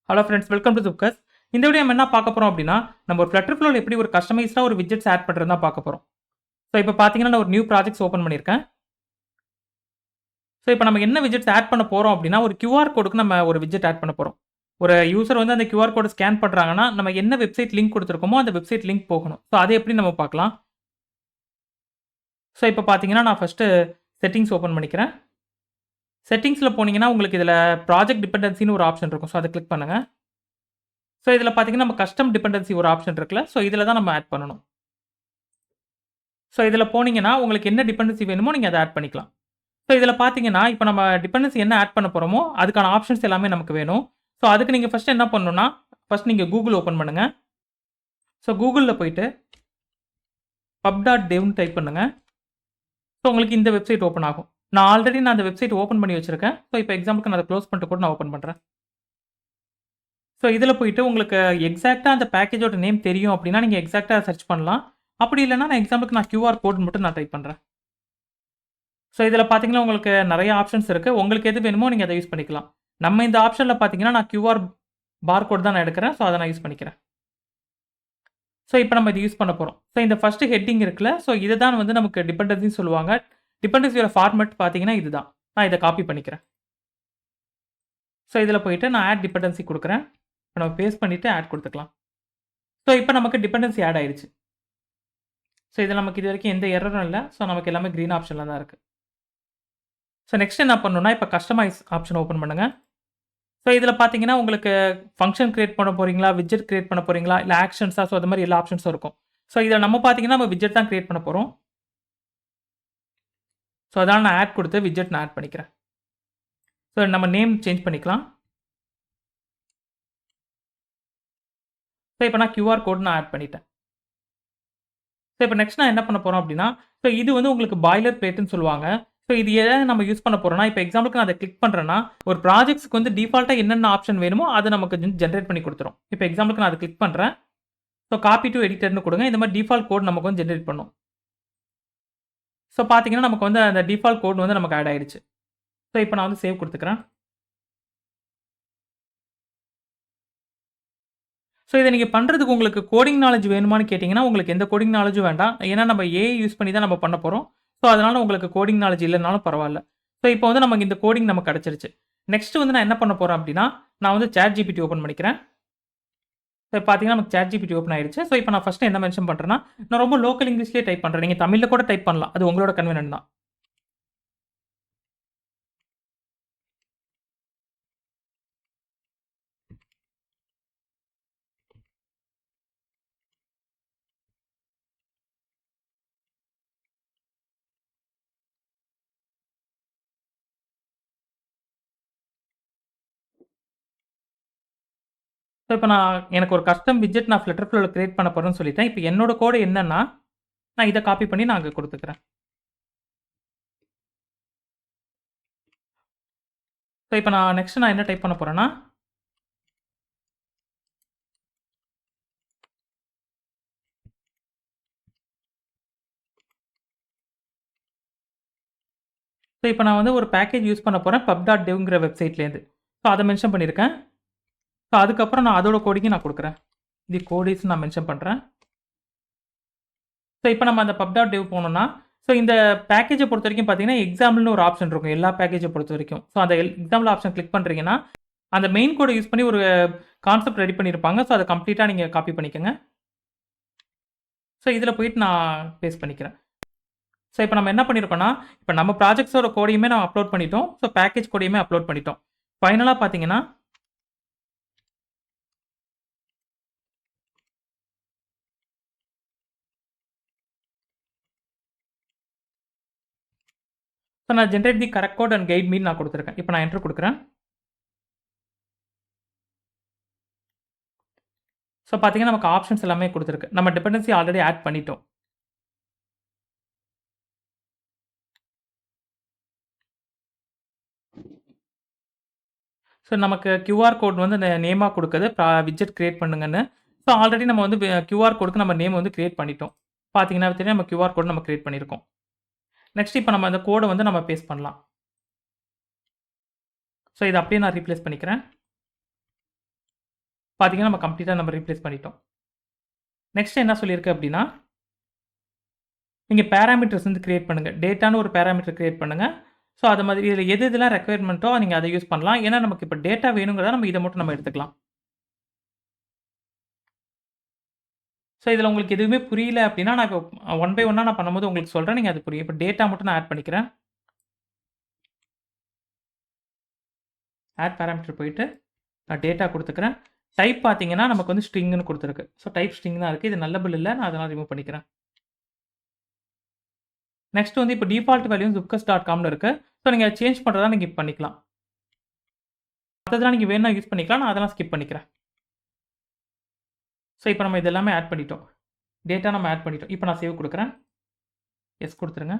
Hello friends, welcome to துப்கஸ். இந்த video நம்ம என்ன பார்க்க போறோம் அப்படின்னா, நம்ம ஒரு Flutter Flowல எப்படி ஒரு கஸ்டமைஸ்டா ஒரு விட்ஜெட்ஸ் ஆட் பண்றது தான் பார்க்க போறோம். ஸோ இப்போ பார்த்தீங்கன்னா, நான் ஒரு நியூ ப்ராஜெக்ட்ஸ் ஓப்பன் பண்ணியிருக்கேன். ஸோ இப்போ நம்ம என்ன விட்ஜெட்ஸ் ஆட் பண்ண போறோம் அப்படின்னா, ஒரு QR கோடுக்கு நம்ம ஒரு விட்ஜெட் ஆட் பண்ண போறோம். ஒரு யூசர் வந்து அந்த QR கோட ஸ்கேன் பண்றாங்கன்னா, நம்ம என்ன வெப்சைட் லிங்க் குடுத்துருக்கோமோ, அந்த வெப்சைட் லிங்க் போகணும். ஸோ அது எப்படி நம்ம பார்க்கலாம். ஸோ இப்போ பார்த்தீங்கன்னா, நான் ஃபர்ஸ்ட்டு செட்டிங்ஸ் ஓப்பன் பண்ணிக்கிறேன். செட்டிங்ஸ்ல போனீங்கன்னா, உங்களுக்கு இதில ப்ராஜெக்ட் டிபெண்டன்சின்னு ஒரு ஆப்ஷன் இருக்கும். ஸோ அத கிளிக் பண்ணுங்க. ஸோ இதில பார்த்தீங்கன்னா, நம்ம கஸ்டம் டிபெண்டன்சி ஒரு ஆப்ஷன் இருக்குல்ல. ஸோ இதில தான் நம்ம ஆட் பண்ணணும். ஸோ இதில போனீங்கன்னா, உங்களுக்கு என்ன டிபெண்டன்சி வேணுமோ நீங்க அத ஆட் பண்ணிக்கலாம். ஸோ இதில பார்த்தீங்கன்னா, இப்ப நம்ம டிபெண்டன்சி என்ன ஆட் பண்ண போறோமோ, அதுக்கான ஆப்ஷன்ஸ் எல்லாமே நமக்கு வேணும். ஸோ அதுக்கு நீங்க ஃபர்ஸ்ட் என்ன பண்ணணும்னா, ஃபர்ஸ்ட் நீங்க Google ஓப்பன் பண்ணுங்க. ஸோ Googleல போயிட்டு pub.devன்னு டைப் பண்ணுங்க. ஸோ உங்களுக்கு இந்த வெப்சைட் ஓப்பன் ஆகும். நான் அந்த வெப்சைட் ஓப்பன் பண்ணி வச்சிருக்கேன். ஸோ இப்போ எக்ஸாம்பிளுக்கு நான் அத க்ளோஸ் பண்ணிட்டு கூட நான் ஓப்பன் பண்றேன். ஸோ இதில போயிட்டு உங்களுக்கு எக்ஸாக்ட்டா அந்த பேக்கேஜோட நேம் தெரியும் அப்படின்னா, நீங்க எக்ஸாக்ட்டா சர்ச் பண்ணலாம். அப்படி இல்லன்னா, நான் எக்ஸாம்பிளுக்கு QR கோட் மட்டும் நான் டைப் பண்றேன். ஸோ இதில பார்த்தீங்கன்னா, உங்களுக்கு நெறைய ஆப்ஷன்ஸ் இருக்கு. உங்களுக்கு எது வேணுமோ நீங்க அத யூஸ் பண்ணிக்கலாம். நம்ம இந்த ஆப்ஷன்ல பார்த்தீங்கன்னா, நான் பார்கோட் தான் நான் எடுக்கிறேன். ஸோ அத நான் யூஸ் பண்ணிக்கிறேன். ஸோ இப்ப நம்ம இத யூஸ் பண்ண போறோம். ஸோ இந்த ஃபர்ஸ்ட் ஹெட்டிங் இருக்குல்ல, ஸோ இத தான் வந்து நமக்கு டிபெண்டன்சின்னு சொல்லுவாங்க. டிபெண்டன்சியோட ஃபார்மேட் பார்த்தீங்கன்னா இதுதான். நான் இத காப்பி பண்ணிக்கிறேன். ஸோ இதில போயிட்டு நான் ஆட் டிபெண்டன்சி குடுக்குறேன். இப்ப நம்ம பேஸ்ட் பண்ணிட்டு ஆட் குடுத்துக்கலாம். ஸோ இப்ப நமக்கு டிபெண்டன்சி ஆட் ஆயிருச்சு. ஸோ இதில நமக்கு இதுவரைக்கும் எந்த எரரும் இல்ல. ஸோ நமக்கு எல்லாமே கிரீன் ஆப்ஷன்ல தான் இருக்கு. ஸோ நெக்ஸ்ட் என்ன பண்ணணும்னா, இப்ப கஸ்டமைஸ் ஆப்ஷன் ஓப்பன் பண்ணுங்க. ஸோ இதில பார்த்தீங்கன்னா, உங்களுக்கு ஃபங்ஷன் கிரியேட் பண்ண போறீங்களா? விட்ஜெட் கிரியேட் பண்ண போறீங்களா? இல்ல ஆக்ஷன்ஸா? ஸோ அது மாரி எல்லா ஆப்ஷன்ஸும் இருக்கும். ஸோ இதில நம்ம பார்த்தீங்கன்னா, நம்ம விட்ஜெட் தான் கிரியேட் பண்ண போறோம். ஸோ அதனால நான் ஆட் குடுத்து விட்ஜெட் நான் ஆட் பண்ணிக்கிறேன். ஸோ நம்ம நேம் சேஞ்ச் பண்ணிக்கலாம். ஸோ இப்ப நான் கோட் நான் ஆட் பண்ணிட்டேன். ஸோ இப்ப நெக்ஸ்ட் நான் என்ன பண்ண போறோம் அப்டின்னா, ஸோ இது வந்து உங்களுக்கு பாய்லர் பிளேட்ன்னு சொல்லுவாங்க. ஸோ இது எத நம்ம யூஸ் பண்ண போறோம்னா, இப்ப எக்ஸாம்பிளுக்கு நான் அத கிளிக் பண்றேன்னா, ஒரு ப்ராஜெக்ட்ஸ்க்கு வந்து டிஃபால்ட்டா என்னென்ன ஆப்ஷன் வேணுமோ, அத நமக்கு ஜெனரேட் பண்ணி குடுத்துரும். இப்ப எக்ஸாம்பிளுக்கு நான் அத கிளிக் பண்றேன். ஸோ காப்பி டூ எடிட்டர்ன்னு குடுங்க. இந்த மாரி டிஃபால்ட் கோட் நமக்கு வந்து ஜெனரேட் பண்ணும். ஸோ பார்த்தீங்கன்னா, நமக்கு வந்து அந்த டிஃபால்ட் கோட் வந்து நமக்கு ஆட் ஆயிடுச்சு. ஸோ இப்ப நான் வந்து சேவ் குடுத்துக்கிறேன். ஸோ இத நீங்க பண்றதுக்கு உங்களுக்கு கோடிங் நாலேட்ஜ் வேணுமான்னு கேட்டீங்கன்னா, உங்களுக்கு எந்த கோடிங் நாலேட்ஜும் வேண்டாம். ஏன்னா நம்ம ஏஐ யூஸ் பண்ணி தான் நம்ம பண்ண போறோம். ஸோ அதனால உங்களுக்கு கோடிங் நாலேட்ஜ் இல்லனாலும் பரவால்ல. ஸோ இப்போ வந்து நமக்கு இந்த கோடிங் நமக்கு கிடைச்சிருச்சு. நெக்ஸ்ட் வந்து நான் என்ன பண்ண போறேன் அப்டின்னா, நான் வந்து ChatGPT ஓப்பன் பண்ணிக்கிறேன். ஸோ பார்த்தீங்கன்னா, நமக்கு ChatGPT ஓப்பன் ஆயிருச்சு. ஸோ இப்போ நான் ஃபர்ஸ்ட் என்ன மென்ஷன் பண்றேன்னா, நான் ரொம்ப லோக்கல் இங்கிலீஷ்லயே டைப் பண்றேன். நீங்க தமிழ்ல கூட டைப் பண்ணலாம். அது உங்களோட கன்வீனியன்ட் தான். ஸோ இப்போ எனக்கு ஒரு கஸ்டம் விட்ஜெட் நான் Flutter Flowல கிரியேட் பண்ண போறேன்னு சொல்லிட்டேன். இப்போ என்னோட கோடு என்னன்னா, நான் இத காப்பி பண்ணி நான் அங்க குடுத்துக்கிறேன். ஸோ இப்போ நெக்ஸ்ட் நான் என்ன டைப் பண்ண போறேன்னா, ஸோ இப்போ நான் வந்து ஒரு பேக்கேஜ் யூஸ் பண்ண போறேன் pub.devங்கிற வெப்சைட்லேருந்து. ஸோ அத மென்ஷன் பண்ணியிருக்கேன். ஸோ அதுக்கப்புறம் நான் அதோட கோடிங்கும் நான் குடுக்குறேன். தி கோட் இஸ் நான் மென்ஷன் பண்றேன். ஸோ இப்போ நம்ம அந்த pub.dev போனோம்னா, ஸோ இந்த பேக்கேஜ பொறுத்தவரைக்கும் பார்த்தீங்கன்னா, எக்ஸாம்பிள்னு ஒரு ஆப்ஷன் இருக்கும். எல்லா பேக்கேஜ பொறுத்தவரைக்கும். ஸோ அந்த எக்ஸாம்பிள் ஆப்ஷன் கிளிக் பண்றீங்கன்னா, அந்த மெயின் கோட யூஸ் பண்ணி ஒரு கான்செப்ட் ரெடி பண்ணியிருப்பாங்க. ஸோ அத கம்ப்ளீட்டா நீங்க காப்பி பண்ணிக்கங்க. ஸோ இதில போயிட்டு நான் பேஸ்ட் பண்ணிக்கிறேன். ஸோ இப்போ நம்ம என்ன பண்ணியிருக்கோம்னா, இப்போ நம்ம ப்ராஜெக்ட்ஸோட கோடையுமே நம்ம அப்லோட் பண்ணிட்டோம். ஸோ பேக்கேஜ் கோடையுமே அப்லோட் பண்ணிட்டோம். ஃபைனலா பார்த்தீங்கன்னா, ஸோ நான் generate the correct code and guide மீன்னு நான் குடுத்துருக்கேன். இப்போ நான் என்டர் குடுக்குறேன். ஸோ பார்த்தீங்கன்னா, நமக்கு ஆப்ஷன்ஸ் எல்லாமே குடுத்துருக்கு. நம்ம டிபெண்டன்சி ஆல்ரெடி ஆட் பண்ணிட்டோம். ஸோ நமக்கு கோட் வந்து நேமா குடுக்குது. விட்ஜெட் கிரியேட் பண்ணுங்கன்னு. ஸோ ஆல்ரெடி நம்ம வந்து கோடுக்கு நம்ம நேம் வந்து கிரியேட் பண்ணிட்டோம். பார்த்தீங்கன்னா தெரியும் நம்ம கோட் நம்ம கிரியேட் பண்ணியிருக்கோம். நெக்ஸ்ட் இப்போ நம்ம அந்த கோட வந்து நம்ம பேஸ்ட் பண்ணலாம். ஸோ இத அப்படியே நான் ரீப்ளேஸ் பண்ணிக்கிறேன். பார்த்தீங்கன்னா, நம்ம கம்ப்ளீட்டா நம்ம ரீப்ளேஸ் பண்ணிட்டோம். நெக்ஸ்ட் என்ன சொல்லியிருக்கு அப்படின்னா, நீங்க பேராமீட்டர்ஸ் வந்து கிரியேட் பண்ணுங்க. டேட்டான்னு ஒரு பேராமீட்டர் கிரியேட் பண்ணுங்க. ஸோ, அது மாதிரி இதில எது எதெல்லாம் ரெக்யர்மென்ட்டோ நீங்க அத யூஸ் பண்ணலாம். ஏன்னா, நமக்கு இப்ப டேட்டா வேணுங்கிறத நம்ம இத மட்டும் நம்ம எடுத்துக்கலாம். ஸோ, இதில உங்களுக்கு எதுவுமே புரியல அப்படின்னா, நான் இப்போ ஒன் பை ஒன்னா நான் பண்ணும்போது உங்களுக்கு சொல்றேன். நீங்க அது புரியும். இப்ப டேட்டா மட்டும் நான் ஆட் பண்ணிக்கிறேன். ஆட் பேராமீட்டர் போயிட்டு, நான் டேட்டா குடுத்துக்கிறேன். டைப் பார்த்தீங்கன்னா, நமக்கு வந்து ஸ்ட்ரிங்ன்னு குடுத்துருக்கு. ஸோ, டைப் ஸ்ட்ரிங் தான் இருக்கு. இது நல்லபிள் இல்ல. நான் அதெல்லாம் ரிமூவ் பண்ணிக்கிறேன். நெக்ஸ்ட் வந்து இப்ப டிஃபால்ட் வேல்யூ zookeers.comனு இருக்கு. ஸோ, நீங்க சேஞ்ச் பண்றதா நீங்க பண்ணிக்கலாம். மத்ததெல்லாம் நீங்க வேணும்னா யூஸ் பண்ணிக்கலாம். நான் அதெல்லாம் ஸ்கிப் பண்ணிக்கிறேன். ஸோ, இப்ப நம்ம இது எல்லாமே ஆட் பண்ணிட்டோம். டேட்டா நம்ம ஆட் பண்ணிட்டோம். இப்ப நான் சேவ் குடுக்குறேன். எஸ் குடுத்துருங்க.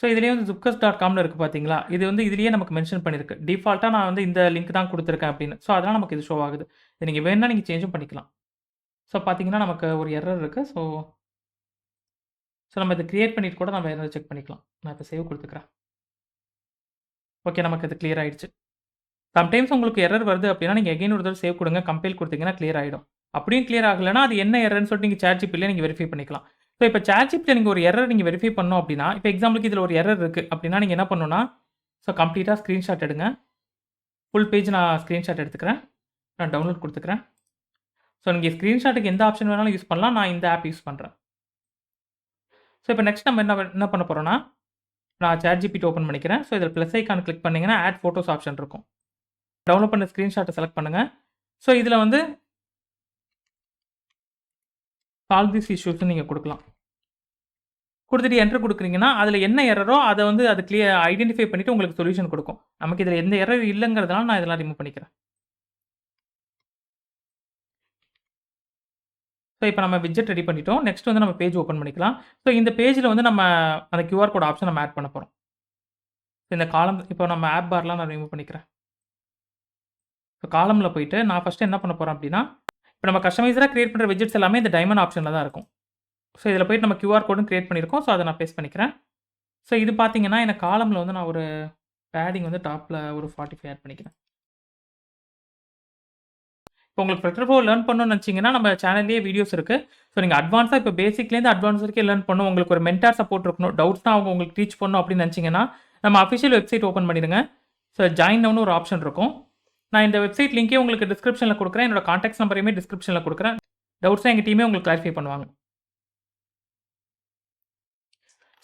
ஸோ, இதுலயே வந்து zookeers.comனு இருக்கு பார்த்தீங்களா? இது வந்து இதுலயே நமக்கு மென்ஷன் பண்ணியிருக்கு. டிஃபால்ட்டா நான் வந்து இந்த லிங்க் தான் குடுத்துருக்கேன் அப்படின்னு. ஸோ, அதனால நமக்கு இது ஷோ ஆகுது. இத நீங்க வேணும்னா நீங்க சேஞ்சும் பண்ணிக்கலாம். ஸோ, பார்த்தீங்கன்னா, நமக்கு ஒரு எரர் இருக்கு. ஸோ நம்ம இத கிரியேட் பண்ணிட்டு கூட நம்ம எரர் செக் பண்ணிக்கலாம். நான் இப்ப சேவ் குடுத்துக்கிறேன். ஓகே. நமக்கு இது கிளியர் ஆயிடுச்சு. சம்டைம்ஸ் உங்களுக்கு எரர் வருது அப்படின்னா, நீங்க அகைன் ஒரு தடவ சேவ் குடுங்க. கம்பைல் குடுத்தீங்கன்னா கிளியர் ஆயிடும். அப்படியும் கிளியர் ஆகலன்னா, அது என்ன எரர்ன்னு சொல்லிட்டு நீங்க ChatGPTலயே நீங்க வெரிஃபை பண்ணிக்கலாம். ஸோ இப்ப ChatGPTல நீங்க ஒரு எரர் நீங்க வெரிஃபை பண்ணணும் அப்படின்னா, இப்ப எக்ஸாம்பிளுக்கு இதுல ஒரு எரர் இருக்கு அப்படின்னா, நீங்க என்ன பண்ணணும்னா, ஸோ கம்ப்ளீட்டா ஸ்கிரீன்ஷாட் எடுங்க. ஃபுல் பேஜ் நான் ஸ்கிரீன்ஷாட் எடுத்துக்கிறேன். நான் டவுன்லோட் குடுத்துக்கிறேன். ஸோ நீங்க ஸ்கிரீன்ஷாட்டுக்கு எந்த ஆப்ஷன் வேணாலும் யூஸ் பண்ணலாம். நான் இந்த ஆப் யூஸ் பண்றேன். ஸோ இப்ப நெக்ஸ்ட் நம்ம என்ன பண்ண போறோம்னா, நான் ChatGPT ஓப்பன் பண்ணிக்கிறேன். ஸோ இதில பிளஸ் ஐகான் கிளிக் பண்ணீங்கன்னா, ஆட் ஃபோட்டோஸ் ஆப்ஷன் இருக்கும். டவுன்லோட் பண்ண ஸ்கிரீன்ஷாட்ட செலக்ட் பண்ணுங்க. ஸோ இதில வந்து சால்வ் திஸ் இஷ்யூஸ்ன்னு நீங்க குடுக்கலாம். குடுத்துட்டு என்டர் குடுக்குறீங்கன்னா, அதில என்ன எரரோ அத வந்து அது ஐடென்டிஃபை பண்ணிட்டு உங்களுக்கு சொல்யூஷன் குடுக்கும். நமக்கு இதில எந்த எரர் இல்லங்கிறதுனால நான் இதெல்லாம் ரிமூவ் பண்ணிக்கிறேன். ஸோ இப்ப நம்ம விட்ஜெட் ரெடி பண்ணிட்டோம். நெக்ஸ்ட் வந்து நம்ம பேஜ் ஓப்பன் பண்ணிக்கலாம். ஸோ இந்த பேஜ்ல வந்து நம்ம அந்த QR கோட் ஆப்ஷன் நம்ம ஆட் பண்ண போறோம். இந்த காலம் இப்போ நம்ம ஆப் பார்லாம் நான் ரிமூவ் பண்ணிக்கிறேன். ஸோ காலம்ல போயிட்டு நான் ஃபர்ஸ்ட்டு என்ன பண்ண போறேன் அப்டின்னா, இப்ப நம்ம கஸ்டமைஸ்டா கிரியேட் பண்ற விட்ஜெட்ஸ் எல்லாமே இந்த டைமண்ட் ஆப்ஷன்ல தான் இருக்கும். ஸோ இதில போயிட்டு நம்ம QR கோடும் கிரியேட் பண்ணியிருக்கோம். ஸோ அத நான் பேஸ்ட் பண்ணிக்கிறேன். ஸோ இது பார்த்தீங்கன்னா, எனக்கு காலம்ல வந்து நான் ஒரு பேடிங் வந்து டாப்ல ஒரு 45 ஆட் பண்ணிக்கிறேன். இப்போ உங்களுக்கு Flutter Flow லேர்ன் பண்ணணும்னு நெனச்சீங்கன்னா, நம்ம சேனல்லயே வீடியோஸ் இருக்கு. ஸோ நீங்க அட்வான்ஸா இப்போ பேசிக்லேருந்து அட்வான்ஸ் வரைக்கும் லேர்ன் பண்ணணும். உங்களுக்கு ஒரு மென்டார் சப்போர்ட் இருக்கணும். டவுட்ஸ்னா அவங்க உங்களுக்கு டீச் பண்ணணும் அப்படின்னு நெனச்சீங்கன்னா, நம்ம அஃபிஷியல் வெப்சைட் ஓப்பன் பண்ணிடுங்க. ஸோ ஜாயின் நவ்னு ஒரு ஆப்ஷன் இருக்கும். நான் இந்த வெப்சைட் லிங்க்கே உங்களுக்கு டிஸ்கிரிப்ஷன்ல குடுக்குறேன். என்னோட கான்டாக்ட்ஸ் நம்பரையுமே டிஸ்கிரிப்ஷன்ல குடுக்குறேன். டவுட்ஸ்னா எங்க டீமே உங்களுக்கு கிளாரிஃபை பண்ணுவாங்க.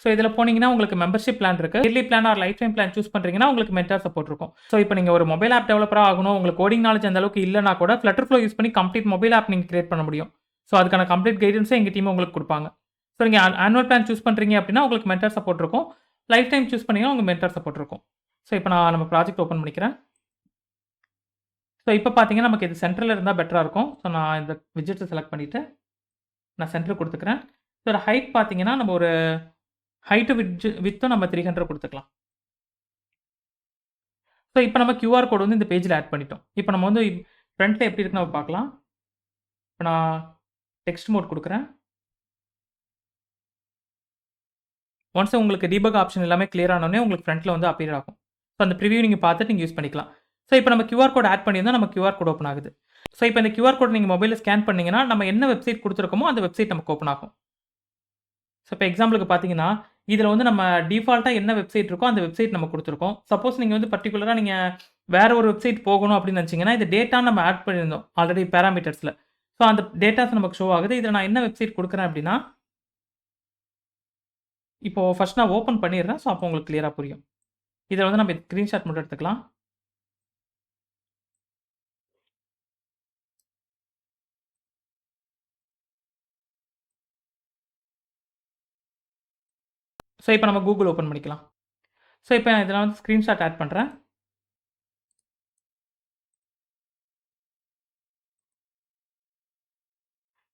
ஸோ இதில போனீங்கன்னா, உங்களுக்கு மெம்பர்ஷிப் பிளான் இருக்கு. Yearly plan or lifetime plan choose பண்றீங்கன்னா, உங்களுக்கு மென்டார் சப்போர்ட் இருக்கும். ஸோ இப்ப நீங்க ஒரு மொபைல் ஆப் டெவலப்பரா ஆகணும். உங்களுக்கு கோடிங் நாலேட்ஜ் அந்த அளவுக்கு இல்லன்னா கூட Flutter Flow யூஸ் பண்ணி கம்ப்ளீட் மொபைல் ஆப் நீங்க கிரியேட் பண்ண முடியும். ஸோ அதுக்கான கம்ப்ளீட் கைடன்ஸ எங்க டீம் உங்களுக்கு குடுப்பாங்க. ஸோ நீங்க ஆனுவல் பிளான் சூஸ் பண்றீங்க அப்படின்னா, உங்களுக்கு மென்டார் சப்போர்ட் இருக்கும். லைஃப் டைம் சூஸ் பண்ணீங்கன்னா, உங்களுக்கு மென்டார் சப்போர்ட் இருக்கும். ஸோ இப்ப நான் நம்ம ப்ராஜெக்ட் ஓப்பன் பண்ணிக்கிறேன். ஸோ இப்ப பார்த்தீங்கன்னா, நமக்கு இது சென்டர்ல இருந்தா பெட்டரா இருக்கும். ஸோ நான் இந்த விட்ஜெட்ட செலக்ட் பண்ணிட்டு, நான் சென்டர் குடுத்துக்கிறேன். இதோட ஹைட் பார்த்தீங்கன்னா, நம்ம ஒரு ஹைட்டும் விட்த்தும் நம்ம 300 குடுத்துக்கலாம். ஸோ இப்ப நம்ம QR கோட் வந்து இந்த பேஜ்ல ஆட் பண்ணிட்டோம். இப்ப நம்ம வந்து ஃப்ரண்ட்ல எப்படி இருக்குன்னு நம்ம பார்க்கலாம். இப்ப நான் டெக்ஸ்ட் மோட் குடுக்குறேன். ஒன்ஸ் உங்களுக்கு டீபக் ஆப்ஷன் எல்லாமே கிளியர் ஆனோனே உங்களுக்கு ஃப்ரண்ட்ல வந்து அப்பியர் ஆகும். ஸோ அந்த பிரிவியூ நீங்க பார்த்துட்டு நீங்க யூஸ் பண்ணிக்கலாம். ஸோ இப்ப நம்ம QR கோட் ஆட் பண்ணியிருந்தா நம்ம QR கோட் ஓப்பன் ஆகுது. ஸோ இப்ப இந்த QR கோட் நீங்க மொபைல்ல ஸ்கேன் பண்ணீங்கன்னா, நம்ம என்ன வெப்சைட் குடுத்துருக்கோமோ அந்த வெப்சைட் நமக்கு ஓப்பன் ஆகும். ஸோ இப்ப எக்ஸாம்பிளுக்கு பார்த்தீங்கன்னா, இதில வந்து நம்ம டிஃபால்ட்டா என்ன வெப்சைட் இருக்கோ அந்த வெப்சைட் நம்ம குடுத்துருக்கோம். சப்போஸ் நீங்க வந்து பர்ட்டிகுலரா நீங்க வேற ஒரு வெப்சைட் போகணும் அப்படின்னு நெனச்சீங்கன்னா, இது டேட்டான்னு நம்ம ஆட் பண்ணியிருந்தோம். ஆல்ரெடி பேராமீட்டர்ஸ்ல. ஸோ அந்த டேட்டாஸ் நமக்கு ஷோ ஆகுது. இதில நான் என்ன வெப்சைட் குடுக்குறேன் அப்படின்னா, இப்போ ஃபர்ஸ்ட் நான் ஓப்பன் பண்ணிடுறேன். ஸோ அப்போ உங்களுக்கு கிளியரா புரியும். இதில வந்து நம்ம ஸ்கிரீன்ஷாட் மட்டும் எடுத்துக்கலாம். ஸோ இப்ப நம்ம Google ஓப்பன் பண்ணிக்கலாம். ஸோ இப்ப நான் இதில வந்து ஸ்கிரீன்ஷாட் ஆட் பண்றேன்.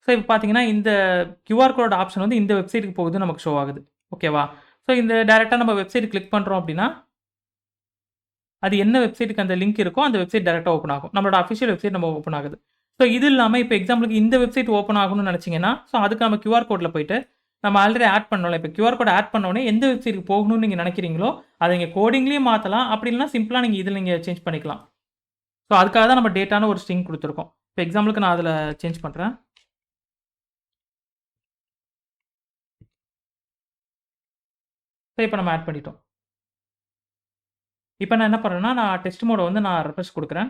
ஸோ இப்ப பார்த்தீங்கன்னா, இந்த QR கோட் ஆப்ஷன் வந்து இந்த வெப்சைட்க்கு போகுதுன்னு நமக்கு ஷோ ஆகுது. ஓகேவா? ஸோ இந்த டைரக்ட்டா நம்ம வெப்சைட் கிளிக் பண்றோம் அப்படின்னா, அது என்ன வெப்சைட்க்கு அந்த லிங்க் இருக்கோ, அந்த வெப்சைட் டைரக்ட்டா ஓப்பன் ஆகும். நம்மளோட அஃபிஷியல் வெப்சைட் நம்ம ஓப்பன் ஆகுது. ஸோ இது இல்லாம இப்ப எக்ஸாம்பிளுக்கு இந்த வெப்சைட் ஓப்பன் ஆகணும்னு நெனச்சீங்கன்னா, ஸோ அதுக்கு நம்ம QR கோட்ல போயிட்டு, நம்ம ஆல்ரெடி ஆட் பண்ணோம்ல. இப்போ QR கோட் ஆட் பண்ண உடனே எந்த வெப்சைட்க்கு போகணும்னு நீங்க நினைக்கிறீங்களோ, அத நீங்க கோடிங்லயும் மாத்தலாம். அப்படி இல்லன்னா சிம்பிளா நீங்க இதுல நீங்க சேஞ்ச் பண்ணிக்கலாம். ஸோ அதுக்காக தான் நம்ம டேட்டான்னு ஒரு ஸ்ட்ரிங் குடுத்துருக்கோம். இப்போ எக்ஸாம்பிளுக்கு நான் அதுல சேஞ்ச் பண்றேன். ஸோ இப்போ நம்ம ஆட் பண்ணிட்டோம். இப்போ நான் என்ன பண்றேன்னா, நான் டெஸ்ட் மோட வந்து நான் ரெஃப்ரெஷ் குடுக்குறேன்.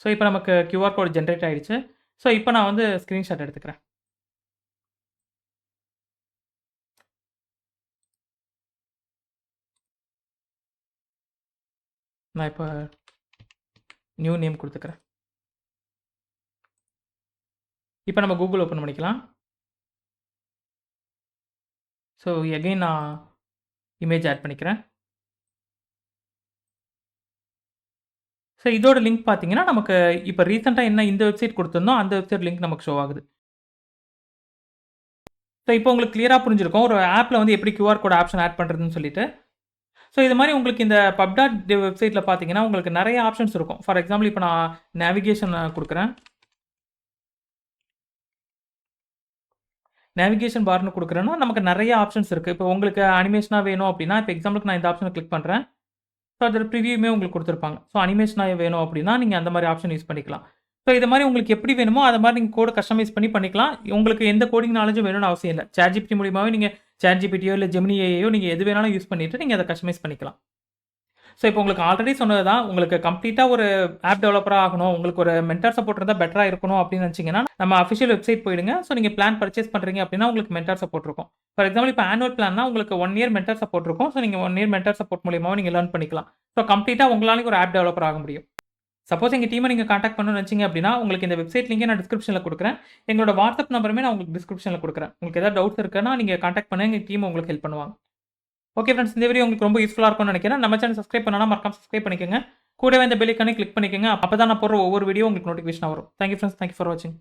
ஸோ இப்போ நமக்கு QR கோட் ஜெனரேட் ஆயிடுச்சு. ஸோ இப்போ நான் வந்து ஸ்கிரீன்ஷாட் எடுத்துக்கிறேன். நான் இப்போ நியூ நேம் குடுத்துக்கிறேன். இப்போ நம்ம Google ஓப்பன் பண்ணிக்கலாம். ஸோ எகைன் நான் இமேஜ் ஆட் பண்ணிக்கிறேன். ஸோ இதோட லிங்க் பார்த்தீங்கன்னா, நமக்கு இப்போ ரீசென்ட்டா என்ன இந்த வெப்சைட் குடுத்திருந்தோம், அந்த வெப்சைட் லிங்க் நமக்கு ஷோ ஆகுது. ஸோ இப்போ உங்களுக்கு கிளியரா புரிஞ்சிருக்கும். ஒரு ஆப்ல வந்து எப்படி QR கோட் ஆப்ஷன் ஆட் பண்றதுன்னு சொல்லிட்டு. ஸோ இது மாரி உங்களுக்கு இந்த pub.dev வெப்சைட்ல பார்த்தீங்கன்னா, உங்களுக்கு நெறைய ஆப்ஷன்ஸ் இருக்கும். ஃபார் எக்ஸாம்பிள் இப்போ நான் நேவிகேஷன் குடுக்குறேன். நேவிகேஷன் பார்ன்னு குடுக்குறேன்னா, நமக்கு நெறைய ஆப்ஷன்ஸ் இருக்கு. இப்போ உங்களுக்கு அனிமேஷனா வேணும் அப்டின்னா, இப்போ எக்ஸாம்பிளுக்கு நான் இந்த ஆப்ஷன கிளிக் பண்றேன். ஸோ அதோட ப்ரிவியூமே உங்களுக்கு குடுத்துருப்பாங்க. ஸோ அனிமேஷனா வேணும் அப்டின்னா, நீங்க அந்த மாரி ஆப்ஷன் யூஸ் பண்ணிக்கலாம். ஸோ இது மாரி உங்களுக்கு எப்படி வேணுமோ, அத மாரி நீங்க கோட கஸ்டமைஸ் பண்ணி பண்ணிக்கலாம். உங்களுக்கு எந்த கோடிங் நாலேட்ஜும் வேணும்னு அவசியம் இல்ல. ChatGPT மூலியமாவே நீங்க ChatGPTயோ இல்ல Gemini AIயோ நீங்க எது வேணாலும் யூஸ் பண்ணிட்டு நீங்க அத கஸ்டமைஸ் பண்ணிக்கலாம். ஸோ இப்போ உங்களுக்கு ஆல்ரெடி சொன்னது தான். உங்களுக்கு கம்ப்ளீட்டா ஒரு ஆப் டெவலப்பரா ஆகணும். உங்களுக்கு ஒரு மென்டார் சப்போர்ட் இருந்தா பெட்டரா இருக்கணும் அப்படின்னு நினைச்சீங்கன்னா, நம்ம அஃபிஷியல் வெப்சைட் போயிடுங்க. ஸோ நீங்க பிளான் பர்ச்சேஸ் பண்றீங்க அப்படின்னா, உங்களுக்கு மென்டார் சப்போர்ட் இருக்கும். ஃபார் எக்ஸாம்பிள் இப்போ ஆனுவல் பிளான்னா உங்களுக்கு 1 இயர் மென்டார் சப்போர்ட் இருக்கும். ஸோ நீங்க 1 இயர் மென்டார் சப்போர்ட் மூலியமாவும் நீங்க லேர்ன் பண்ணிக்கலாம். ஸோ கம்ப்ளீட்டா உங்களாலயும் ஒரு ஆப் டெவலப்பர் ஆக முடியும். சப்போஸ் எங்க டீம நீங்க கான்டாக்ட் பண்ணணும்னு நினைச்சீங்க அப்படின்னா, உங்களுக்கு இந்த வெப்சைட் லிங்க் நான் டிஸ்கிரிப்ஷன்ல குடுக்குறேன். எங்களோட வாட்ஸ்அப் நம்பருமே நான் உங்களுக்கு டிஸ்கிரிப்ஷன்ல குடுக்குறேன். உங்களுக்கு ஏதாவது டவுட்ஸ் இருக்குன்னா, நீங்க கான்டாக்ட் பண்ணுங்க. எங்க டீம் உங்களுக்கு ஹெல்ப் பண்ணுவாங்க. ஓகே ஃபிரெண்ட்ஸ், இந்த வீடியோ உங்களுக்கு ரொம்ப யூஸ்ஃபுல்லா இருக்கும்னு நினைக்கிறேன். நம்ம சேனல் சப்ஸ்கிரைப் பண்ணலனா மறக்காம சப்ஸ்கிரைப் பண்ணிக்கோங்க. கூடவே இந்த பெல் ஐகானையும் கிளிக் பண்ணிக்கோங்க. அப்பதான் நான் போடுற ஒவ்வொரு வீடியோ உங்களுக்கு நோட்டிஃபிகேஷனா வரும். Thank you friends. Thank you for வாட்சிங்.